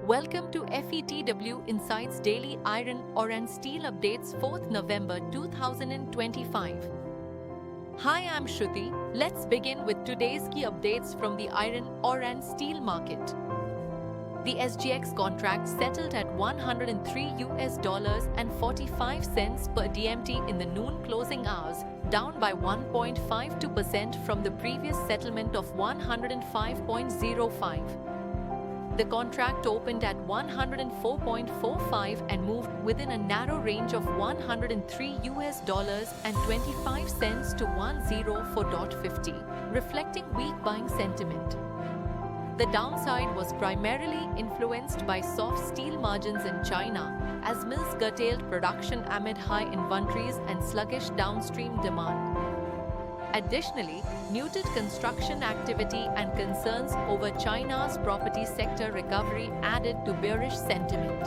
Welcome to FETW Insights Daily Iron Ore and Steel Updates 4th November 2025. Hi, I'm Shruti. Let's begin with today's key updates from the iron ore and steel market. The SGX contract settled at $103.45 per DMT in the noon closing hours, down by 1.52% from the previous settlement of 105.05. The contract opened at $104.45 and moved within a narrow range of $103.25 to $104.50, reflecting weak buying sentiment. The downside was primarily influenced by soft steel margins in China, as mills curtailed production amid high inventories and sluggish downstream demand. Additionally, muted construction activity and concerns over China's property sector recovery added to bearish sentiment.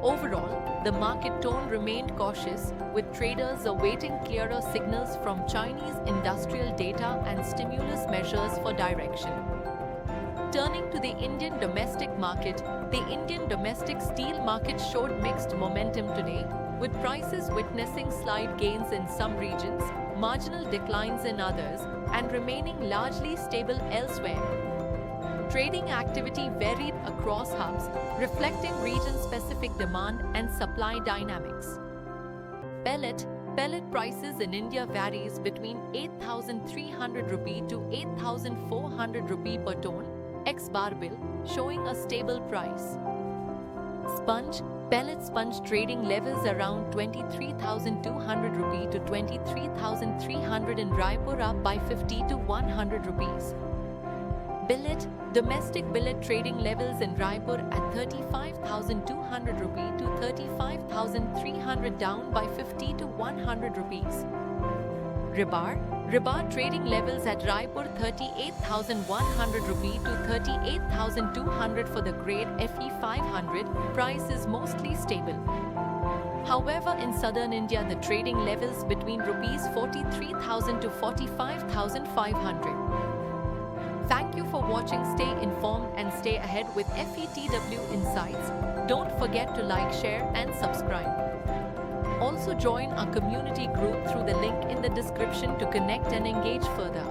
Overall, the market tone remained cautious, with traders awaiting clearer signals from Chinese industrial data and stimulus measures for direction. Turning to the Indian domestic market, the Indian domestic steel market showed mixed momentum today, with prices witnessing slight gains in some regions, marginal declines in others, and remaining largely stable elsewhere. Trading activity varied across hubs, reflecting region-specific demand and supply dynamics. Pellet prices in India varies between 8,300 rupee to 8,400 rupee per ton, ex-bar bill, showing a stable price. Pellet sponge trading levels around 23,200 rupee to 23,300 in Raipur, up by 50 to 100 rupees. Domestic billet trading levels in Raipur at 35,200 rupee to 35,300, down by 50 to 100 rupees. Rebar trading levels at Raipur 38,100 rupee to 38,200 for the grade Fe 500, price is mostly stable. However, in southern India, the trading levels between rupees 43,000 to 45,500. Thank you for watching. Stay informed and stay ahead with FETW Insights. Don't forget to like, share and subscribe. Also join our community group through the link in the description to connect and engage further.